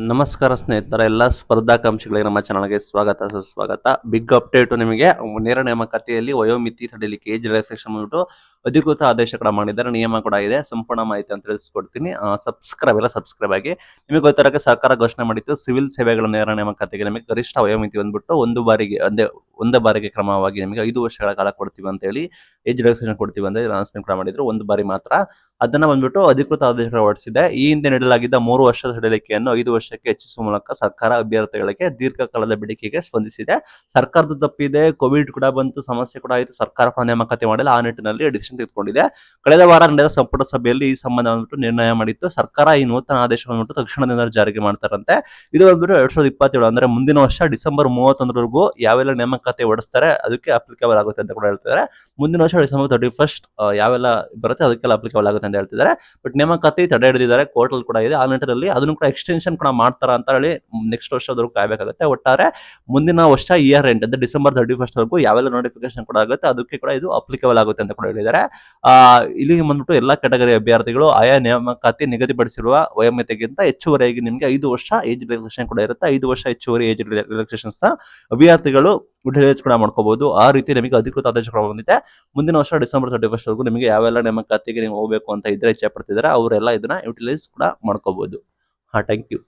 ನಮಸ್ಕಾರ ಸ್ನೇಹಿತರೆ, ಎಲ್ಲ ಸ್ಪರ್ಧಾಕಾಂಕ್ಷಿಗಳಿಗೆ ನಮ್ಮ ಚಾನಲ್ಗೆ ಸ್ವಾಗತ ಸುಸ್ವಾಗತ. ಬಿಗ್ ಅಪ್ಡೇಟ್ ನಿಮಗೆ ನೇರ ನೇಮಕಾತಿಯಲ್ಲಿ ವಯೋಮಿತಿ ಸಡಿಲಿಕೆ ಏಜ್ ರಿಲ್ಯಾಕ್ಸೇಷನ್ ಬಂದ್ಬಿಟ್ಟು ಅಧಿಕೃತ ಆದೇಶ ಕೂಡ ಮಾಡಿದ್ದಾರೆ, ನಿಯಮ ಕೂಡ ಇದೆ. ಸಂಪೂರ್ಣ ಮಾಹಿತಿ ಅಂತ ತಿಳಿಸ್ಕೊಡ್ತೀನಿ. ಸಬ್ಸ್ಕ್ರೈಬ್ ಆಗಿ. ನಿಮಗೆ ಗೊತ್ತಿರೋಕ್ಕೆ ಸರ್ಕಾರ ಘೋಷಣೆ ಮಾಡಿತ್ತು, ಸಿವಿಲ್ ಸೇವೆಗಳ ನೇರ ನೇಮಕಾತಿಗೆ ನಿಮಗೆ ಗರಿಷ್ಠ ವಯೋಮಿತಿ ಬಂದ್ಬಿಟ್ಟು ಒಂದೇ ಬಾರಿಗೆ ಕ್ರಮವಾಗಿ ನಿಮಗೆ 5 ವರ್ಷಗಳ ಕಾಲ ಕೊಡ್ತೀವಿ ಅಂತ ಹೇಳಿ ಏಜ್ ರಿಲ್ಯಾಕ್ಸೇಷನ್ ಕೊಡ್ತೀವಿ ಅಂತ ಅನೌನ್ಸ್ಮೆಂಟ್ ಕೂಡ ಮಾಡಿದ್ರು. ಒಂದು ಬಾರಿ ಮಾತ್ರ ಅದನ್ನ ಬಂದ್ಬಿಟ್ಟು ಅಧಿಕೃತ ಆದೇಶ ಹೊರಡಿಸಿದೆ. ಈ ಹಿಂದೆ ನೀಡಲಾಗಿದ್ದ 3 ವರ್ಷದ ಸಡಿಲಿಕೆಯನ್ನು 5 ವರ್ಷಕ್ಕೆ ಹೆಚ್ಚಿಸುವ ಮೂಲಕ ಸರ್ಕಾರ ಅಭ್ಯರ್ಥಿಗಳಿಗೆ ದೀರ್ಘಕಾಲದ ಬೇಡಿಕೆಗೆ ಸ್ಪಂದಿಸಿದೆ. ಸರ್ಕಾರದ ತಪ್ಪಿದೆ, ಕೋವಿಡ್ ಕೂಡ ಬಂತು, ಸಮಸ್ಯೆ ಕೂಡ ಆಯಿತು, ಸರ್ಕಾರ ನೇಮಕಾತಿ ಮಾಡಿಲ್ಲ. ಆ ನಿಟ್ಟಿನಲ್ಲಿ ಡಿಸಿಷನ್ ತೆಗೆದುಕೊಂಡಿದೆ. ಕಳೆದ ವಾರ ನಡೆದ ಸಂಪುಟ ಸಭೆಯಲ್ಲಿ ಈ ಸಂಬಂಧ ಬಂದ್ಬಿಟ್ಟು ನಿರ್ಣಯ ಮಾಡಿತ್ತು. ಸರ್ಕಾರ ಈ ನೂತನ ಆದೇಶ ಬಂದ್ಬಿಟ್ಟು ತಕ್ಷಣದಿಂದ ಜಾರಿಗೆ ಮಾಡ್ತಾರಂತೆ. ಇದು ಬಂದ್ಬಿಟ್ಟು 2027 ಅಂದ್ರೆ ಮುಂದಿನ ವರ್ಷ ಡಿಸೆಂಬರ್ 31 ಯಾವೆಲ್ಲ ನೇಮಕಾತಿ ಹೊಡಿಸ್ತಾರೆ ಅದಕ್ಕೆ ಅಪ್ಲಿಕೇಬಲ್ ಆಗುತ್ತೆ ಅಂತ ಕೂಡ ಹೇಳ್ತಿದ್ದಾರೆ. ಮುಂದಿನ ವರ್ಷ ಡಿಸೆಂಬರ್ 31 ಯಾವೆಲ್ಲ ಬರುತ್ತೆ ಅದಕ್ಕೆಲ್ಲ ಅಪ್ಲಿಕೇಬಲ್ ಆಗುತ್ತೆ ಅಂತ ಹೇಳ್ತಿದ್ದಾರೆ. ಬಟ್ ನೇಮಕಾತಿ ತಡೆ ಹಿಡಿದಿದ್ದಾರೆ, ಕೋರ್ಟಲ್ ಕೂಡ ಇದೆ. ಆ ನಿಟ್ಟಿನಲ್ಲಿ ಅದನ್ನು ಕೂಡ ಎಕ್ಸ್ಟೆನ್ಷನ್ ಕೂಡ ಮಾಡ್ತಾರ ಅಂತ ಹೇಳಿ ನೆಕ್ಸ್ಟ್ ವರ್ಷದವರೆಗೂ ಕಾಯಬೇಕಾಗುತ್ತೆ. ಒಟ್ಟಾರೆ ಮುಂದಿನ ವರ್ಷ ಇಯರ್ ಎಂಡ್ ಅಂದ್ರೆ ಡಿಸೆಂಬರ್ 31 ವರೆಗೂ ಯಾವೆಲ್ಲ ನೋಟಿಫಿಕೇಶನ್ ಕೂಡ ಆಗುತ್ತೆ ಅದಕ್ಕೆ ಕೂಡ ಇದು ಅಪ್ಲಿಕೇಬಲ್ ಆಗುತ್ತೆ ಅಂತ ಕೂಡ ಹೇಳಿದ್ದಾರೆ. ಇಲ್ಲಿ ಬಂದ್ಬಿಟ್ಟು ಎಲ್ಲಾ ಕ್ಯಾಟಗರಿ ಅಭ್ಯರ್ಥಿಗಳು ಆಯಾ ನೇಮಕಾತಿ ನಿಗದಿಪಡಿಸಿರುವ ವಯೋಮಿತಿಗಿಂತ ಹೆಚ್ಚುವರಿಯಾಗಿ ನಿಮಗೆ 5 ವರ್ಷ ಏಜ್ ರಿಲ್ಯಾಕ್ಸೇಷನ್ ಕೂಡ ಇರುತ್ತೆ. 5 ವರ್ಷ ಹೆಚ್ಚುವರಿ ಏಜ್ ರಿಲ್ಯಾಕ್ಸೇಷನ್ ಅಭ್ಯರ್ಥಿಗಳು ಯುಟಿಲೈಸ್ ಕೂಡ ಮಾಡ್ಕೋಬಹುದು. ಆ ರೀತಿ ನಿಮಗೆ ಅಧಿಕೃತ ಆದೇಶಗಳು ಬಂದಿದೆ. ಮುಂದಿನ ವರ್ಷ ಡಿಸೆಂಬರ್ 31 ವರೆಗೂ ನಿಮಗೆ ಯಾವೆಲ್ಲ ನೇಮಕಾತಿಗೆ ನೀವು ಹೋಗಬೇಕು ಅಂತ ಇದ್ರೆ ಇಚ್ಛೆ ಪಡ್ತಿದ್ದಾರೆ ಅವರೆಲ್ಲ ಇದನ್ನ ಯುಟಿಲೈಸ್ ಕೂಡ ಮಾಡ್ಕೋಬಹುದು. Thank you.